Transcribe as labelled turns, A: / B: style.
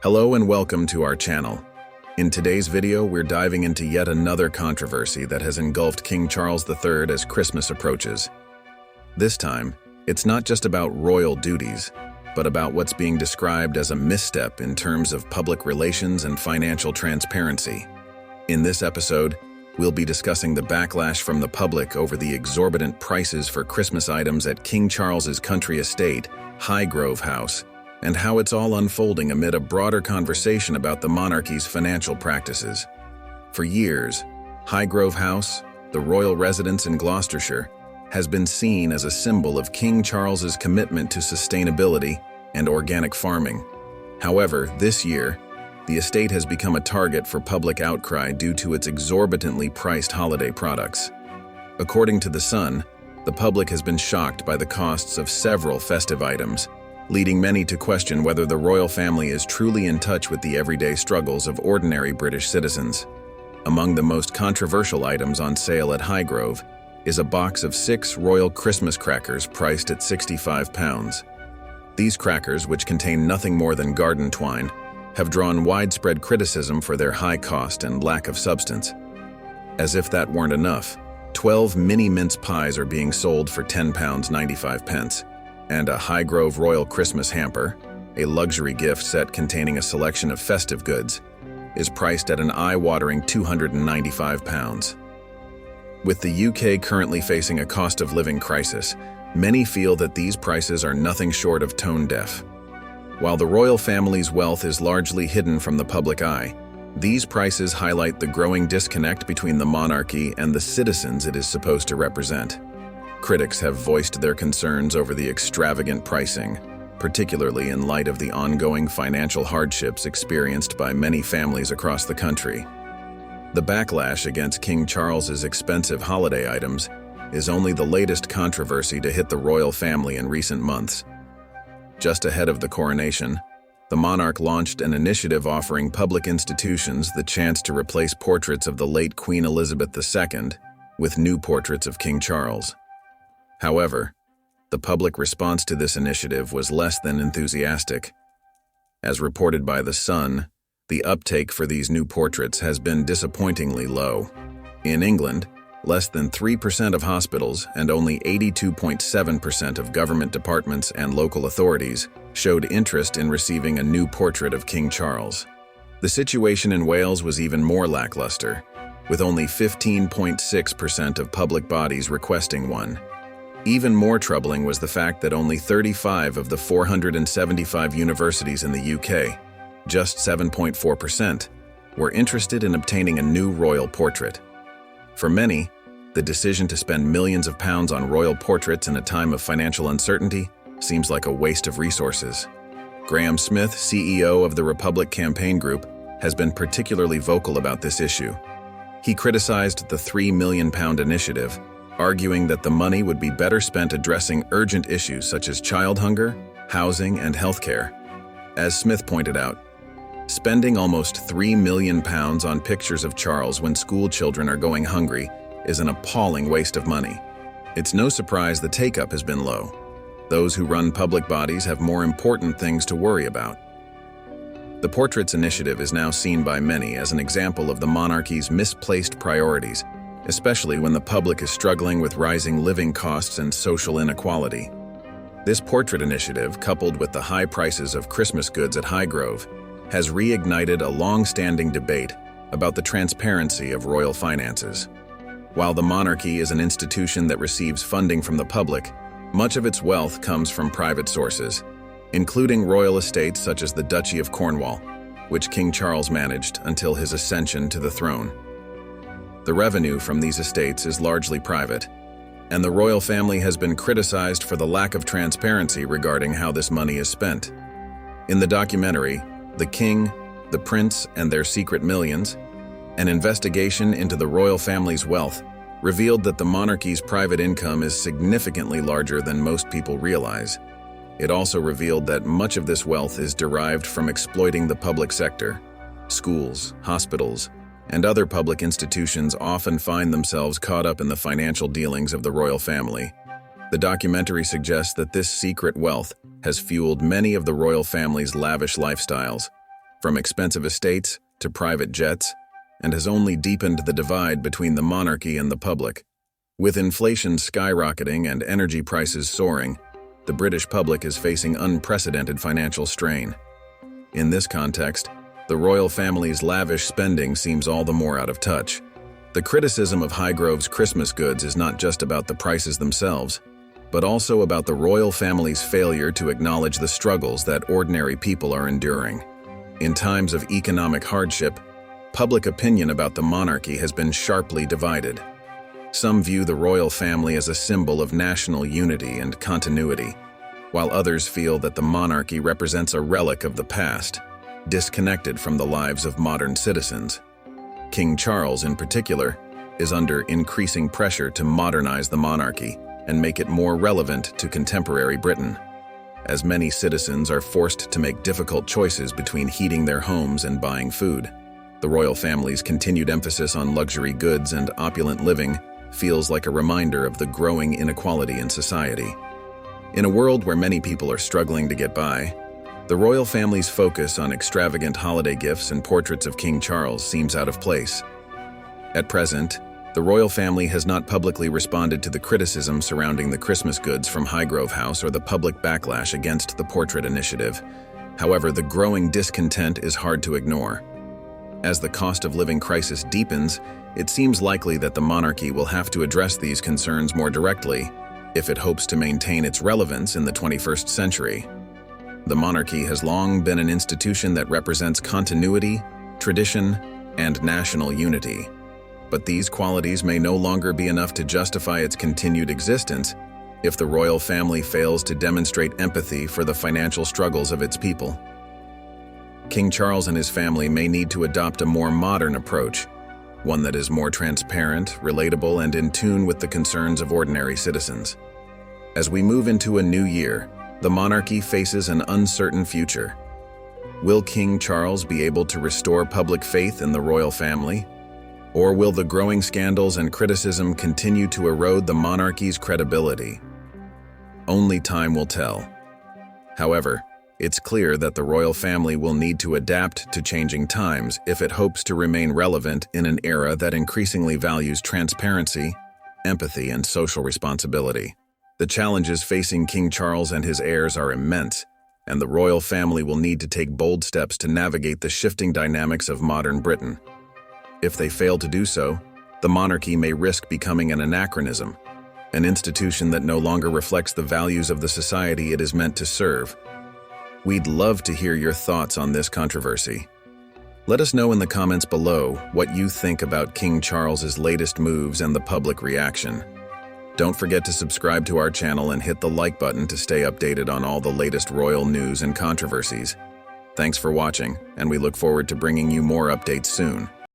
A: Hello and welcome to our channel. In today's video, we're diving into yet another controversy that has engulfed King Charles III as Christmas approaches. This time, it's not just about royal duties, but about what's being described as a misstep in terms of public relations and financial transparency. In this episode, we'll be discussing the backlash from the public over the exorbitant prices for Christmas items at King Charles's country estate, Highgrove House, and how it's all unfolding amid a broader conversation about the monarchy's financial practices. For years, Highgrove House, the royal residence in Gloucestershire, has been seen as a symbol of King Charles's commitment to sustainability and organic farming. However, this year, the estate has become a target for public outcry due to its exorbitantly priced holiday products. According to The Sun, the public has been shocked by the costs of several festive items, leading many to question whether the royal family is truly in touch with the everyday struggles of ordinary British citizens. Among the most controversial items on sale at Highgrove is a box of 6 royal Christmas crackers priced at £65. These crackers, which contain nothing more than garden twine, have drawn widespread criticism for their high cost and lack of substance. As if that weren't enough, 12 mini mince pies are being sold for £10.95. And a Highgrove Royal Christmas hamper, a luxury gift set containing a selection of festive goods, is priced at an eye-watering £295. With the UK currently facing a cost of living crisis, many feel that these prices are nothing short of tone deaf. While the royal family's wealth is largely hidden from the public eye, these prices highlight the growing disconnect between the monarchy and the citizens it is supposed to represent. Critics have voiced their concerns over the extravagant pricing, particularly in light of the ongoing financial hardships experienced by many families across the country. The backlash against King Charles's expensive holiday items is only the latest controversy to hit the royal family in recent months. Just ahead of the coronation, the monarch launched an initiative offering public institutions the chance to replace portraits of the late Queen Elizabeth II with new portraits of King Charles. However, the public response to this initiative was less than enthusiastic. As reported by The Sun, the uptake for these new portraits has been disappointingly low. In England, less than 3% of hospitals and only 82.7% of government departments and local authorities showed interest in receiving a new portrait of King Charles. The situation in Wales was even more lackluster, with only 15.6% of public bodies requesting one. Even more troubling was the fact that only 35 of the 475 universities in the UK, just 7.4%, were interested in obtaining a new royal portrait. For many, the decision to spend millions of pounds on royal portraits in a time of financial uncertainty seems like a waste of resources. Graham Smith, CEO of the Republic Campaign Group, has been particularly vocal about this issue. He criticized the £3 million initiative, arguing that the money would be better spent addressing urgent issues such as child hunger, housing, and healthcare. As Smith pointed out, spending almost £3 million on pictures of Charles when school children are going hungry is an appalling waste of money. It's no surprise the take-up has been low. Those who run public bodies have more important things to worry about. The Portraits Initiative is now seen by many as an example of the monarchy's misplaced priorities, especially when the public is struggling with rising living costs and social inequality. This portrait initiative, coupled with the high prices of Christmas goods at Highgrove, has reignited a long-standing debate about the transparency of royal finances. While the monarchy is an institution that receives funding from the public, much of its wealth comes from private sources, including royal estates such as the Duchy of Cornwall, which King Charles managed until his ascension to the throne. The revenue from these estates is largely private, and the royal family has been criticized for the lack of transparency regarding how this money is spent. In the documentary, The King, the Prince, and Their Secret Millions, an investigation into the royal family's wealth revealed that the monarchy's private income is significantly larger than most people realize. It also revealed that much of this wealth is derived from exploiting the public sector. Schools, hospitals, and other public institutions often find themselves caught up in the financial dealings of the royal family. The documentary suggests that this secret wealth has fueled many of the royal family's lavish lifestyles, from expensive estates to private jets, and has only deepened the divide between the monarchy and the public. With inflation skyrocketing and energy prices soaring, the British public is facing unprecedented financial strain. In this context, the royal family's lavish spending seems all the more out of touch. The criticism of Highgrove's Christmas goods is not just about the prices themselves, but also about the royal family's failure to acknowledge the struggles that ordinary people are enduring. In times of economic hardship, public opinion about the monarchy has been sharply divided. Some view the royal family as a symbol of national unity and continuity, while others feel that the monarchy represents a relic of the past, disconnected from the lives of modern citizens. King Charles, in particular, is under increasing pressure to modernize the monarchy and make it more relevant to contemporary Britain. As many citizens are forced to make difficult choices between heating their homes and buying food, the royal family's continued emphasis on luxury goods and opulent living feels like a reminder of the growing inequality in society. In a world where many people are struggling to get by, the royal family's focus on extravagant holiday gifts and portraits of King Charles seems out of place. At present, the royal family has not publicly responded to the criticism surrounding the Christmas goods from Highgrove House or the public backlash against the portrait initiative. However, the growing discontent is hard to ignore. As the cost of living crisis deepens, it seems likely that the monarchy will have to address these concerns more directly if it hopes to maintain its relevance in the 21st century. The monarchy has long been an institution that represents continuity, tradition, and national unity. But these qualities may no longer be enough to justify its continued existence if the royal family fails to demonstrate empathy for the financial struggles of its people. King Charles and his family may need to adopt a more modern approach, one that is more transparent, relatable, and in tune with the concerns of ordinary citizens. As we move into a new year, the monarchy faces an uncertain future. Will King Charles be able to restore public faith in the royal family? Or will the growing scandals and criticism continue to erode the monarchy's credibility? Only time will tell. However, it's clear that the royal family will need to adapt to changing times if it hopes to remain relevant in an era that increasingly values transparency, empathy, and social responsibility. The challenges facing King Charles and his heirs are immense, and the royal family will need to take bold steps to navigate the shifting dynamics of modern Britain. If they fail to do so, the monarchy may risk becoming an anachronism, an institution that no longer reflects the values of the society it is meant to serve. We'd love to hear your thoughts on this controversy. Let us know in the comments below what you think about King Charles's latest moves and the public reaction. Don't forget to subscribe to our channel and hit the like button to stay updated on all the latest royal news and controversies. Thanks for watching, and we look forward to bringing you more updates soon.